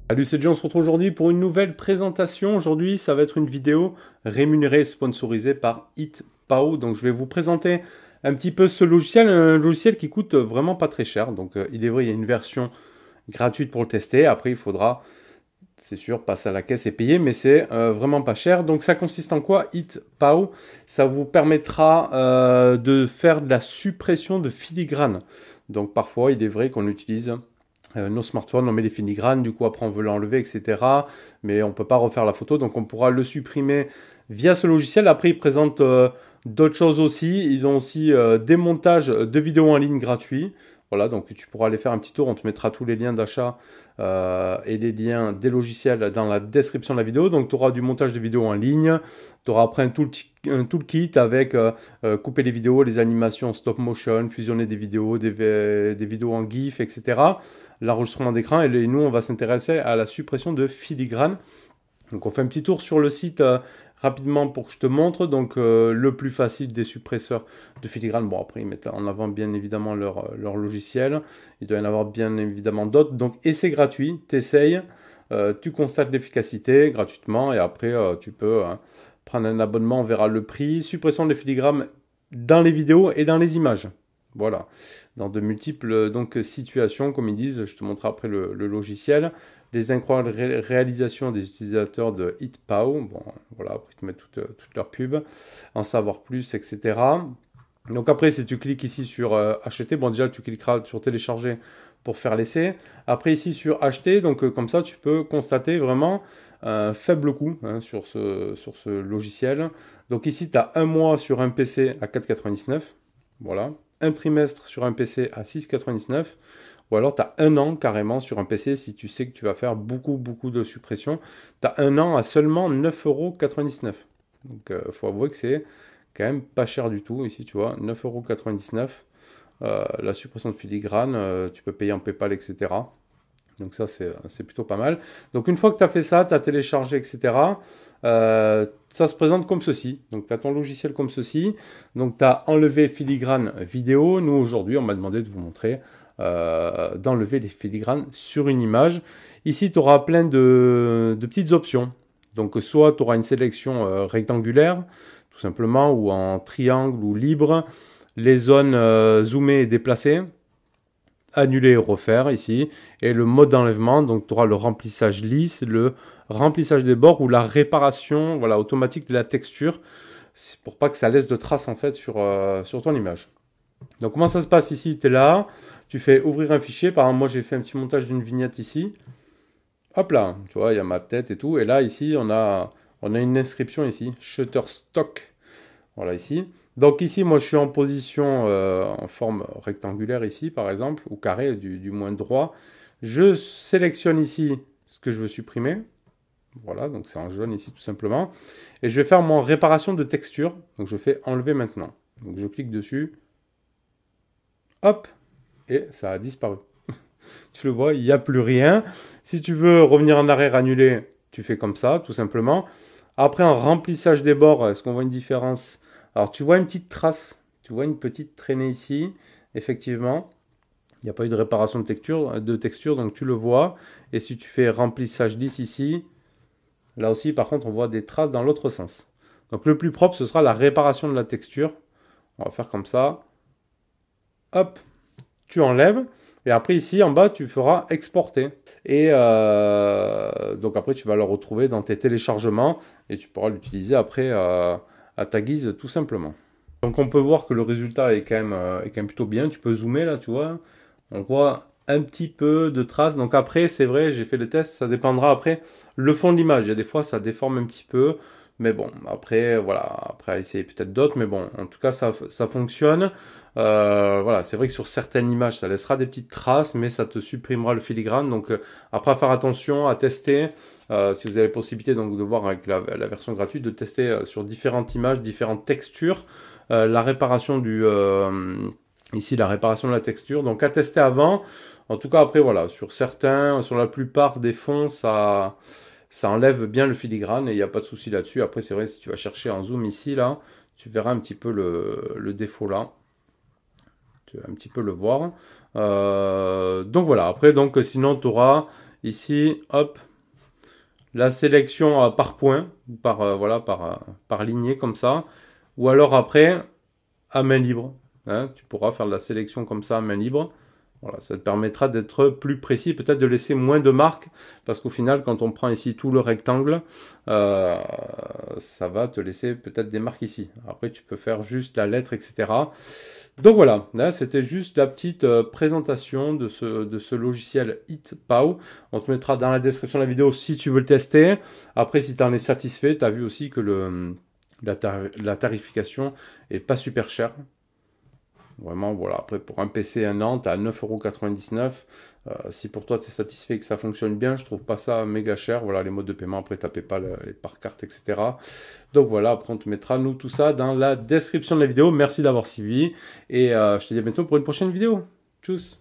Salut, c'est John, on se retrouve aujourd'hui pour une nouvelle présentation. Aujourd'hui, ça va être une vidéo rémunérée, sponsorisée par HitPao. Donc, je vais vous présenter un petit peu ce logiciel, un logiciel qui coûte vraiment pas très cher. Donc, il est vrai, il y a une version gratuite pour le tester. Après, il faudra, c'est sûr, passer à la caisse et payer, mais c'est vraiment pas cher. Donc, ça consiste en quoi, HitPao? Ça vous permettra de faire de la suppression de filigrane. Donc, parfois, il est vrai qu'on utilise nos smartphones, on met les filigranes, du coup après on veut l'enlever, etc. Mais on ne peut pas refaire la photo, donc on pourra le supprimer via ce logiciel. Après, ils présentent d'autres choses aussi. Ils ont aussi des montages de vidéos en ligne gratuits. Voilà, donc tu pourras aller faire un petit tour. On te mettra tous les liens d'achat et les liens des logiciels dans la description de la vidéo. Donc tu auras du montage de vidéos en ligne. Tu auras après un toolkit avec couper les vidéos, les animations stop motion, fusionner des vidéos, des vidéos en GIF, etc. L'enregistrement d'écran. Et nous, on va s'intéresser à la suppression de filigrane. Donc on fait un petit tour sur le site rapidement pour que je te montre. Donc le plus facile des suppresseurs de filigrane. Bon, après ils mettent en avant bien évidemment leur logiciel. Il doit y en avoir bien évidemment d'autres. Donc et c'est gratuit, tu essayes, tu constates l'efficacité gratuitement et après tu peux prendre un abonnement, on verra le prix. Suppression des filigranes dans les vidéos et dans les images. Voilà, dans de multiples situations, comme ils disent, je te montrerai après le logiciel. Les incroyables réalisations des utilisateurs de HitPao. Bon, voilà, après ils te mettent toute leur pub, en savoir plus, etc. Donc après, si tu cliques ici sur acheter, bon déjà tu cliqueras sur télécharger pour faire l'essai. Après ici sur acheter, donc comme ça tu peux constater vraiment un faible coût sur ce logiciel. Donc ici tu as un mois sur un PC à 4,99. Voilà. Un trimestre sur un PC à 6,99. Ou alors tu as un an carrément sur un PC si tu sais que tu vas faire beaucoup de suppression. Tu as un an à seulement 9,99 €. Donc il faut avouer que c'est quand même pas cher du tout. Ici tu vois, 9,99 €. La suppression de filigrane, tu peux payer en PayPal, etc. Donc ça c'est plutôt pas mal. Donc une fois que tu as fait ça, tu as téléchargé, etc. Ça se présente comme ceci. Donc tu as ton logiciel comme ceci. Donc tu as enlevé filigrane vidéo. Nous aujourd'hui on m'a demandé de vous montrer d'enlever les filigranes sur une image. Ici tu auras plein de petites options. Donc soit tu auras une sélection rectangulaire tout simplement, ou en triangle ou libre. Les zones zoomées et déplacées. Annuler et refaire ici, et le mode d'enlèvement, donc tu auras le remplissage lisse, le remplissage des bords ou la réparation automatique de la texture, pour pas que ça laisse de traces en fait sur ton image. Donc comment ça se passe ici? Tu es là, tu fais ouvrir un fichier, par exemple moi j'ai fait un petit montage d'une vignette ici, hop là, tu vois il y a ma tête et tout, et là ici on a une inscription ici, Shutterstock, voilà ici. Donc ici, moi, je suis en position en forme rectangulaire ici, par exemple, ou carré, du moins droit. Je sélectionne ici ce que je veux supprimer. Voilà, donc c'est en jaune ici, tout simplement. Et je vais faire mon réparation de texture. Donc je fais enlever maintenant. Donc je clique dessus. Hop, et ça a disparu. Tu le vois, il n'y a plus rien. Si tu veux revenir en arrière, annuler, tu fais comme ça, tout simplement. Après, en remplissage des bords, est-ce qu'on voit une différence? Alors, tu vois une petite trace, tu vois une petite traînée ici, effectivement. Il n'y a pas eu de réparation de texture, donc tu le vois. Et si tu fais remplissage lisse ici, là aussi, par contre, on voit des traces dans l'autre sens. Donc, le plus propre, ce sera la réparation de la texture. On va faire comme ça. Hop, tu enlèves. Et après, ici, en bas, tu feras exporter. Et donc, après, tu vas le retrouver dans tes téléchargements. Et tu pourras l'utiliser après à ta guise, tout simplement. Donc, on peut voir que le résultat est quand même plutôt bien. Tu peux zoomer, là, tu vois. On voit un petit peu de traces. Donc, après, c'est vrai, j'ai fait le test. Ça dépendra après le fond de l'image. Il y a des fois, ça déforme un petit peu. Mais bon, après, voilà, après à essayer peut-être d'autres, mais bon, en tout cas, ça fonctionne. Voilà, c'est vrai que sur certaines images, ça laissera des petites traces, mais ça te supprimera le filigrane. Donc, après, à faire attention, à tester. Si vous avez la possibilité donc, de voir avec la version gratuite, de tester sur différentes images, différentes textures, la réparation ici, la réparation de la texture. Donc, à tester avant. En tout cas, après, voilà, sur la plupart des fonds, ça enlève bien le filigrane et il n'y a pas de souci là-dessus. Après, c'est vrai, si tu vas chercher en zoom ici, là, Tu verras un petit peu le défaut là. Tu vas un petit peu le voir. Donc voilà, après, donc sinon tu auras ici, hop, la sélection par point, voilà, par lignée comme ça. Ou alors après, à main libre. Hein, tu pourras faire de la sélection comme ça à main libre. Voilà, ça te permettra d'être plus précis, peut-être de laisser moins de marques, parce qu'au final, quand on prend ici tout le rectangle, ça va te laisser peut-être des marques ici. Après, tu peux faire juste la lettre, etc. Donc voilà, là, c'était juste la petite présentation de ce logiciel HitPow. On te mettra dans la description de la vidéo si tu veux le tester. Après, si tu en es satisfait, tu as vu aussi que la tarification est pas super chère. Vraiment, voilà. Après, pour un PC un an, tu as 9,99 €. Si pour toi, tu es satisfait et que ça fonctionne bien, je trouve pas ça méga cher. Voilà, les modes de paiement, après, tu as PayPal et par carte, etc. Donc voilà, après, on te mettra, nous, tout ça dans la description de la vidéo. Merci d'avoir suivi. Et je te dis à bientôt pour une prochaine vidéo. Tchuss!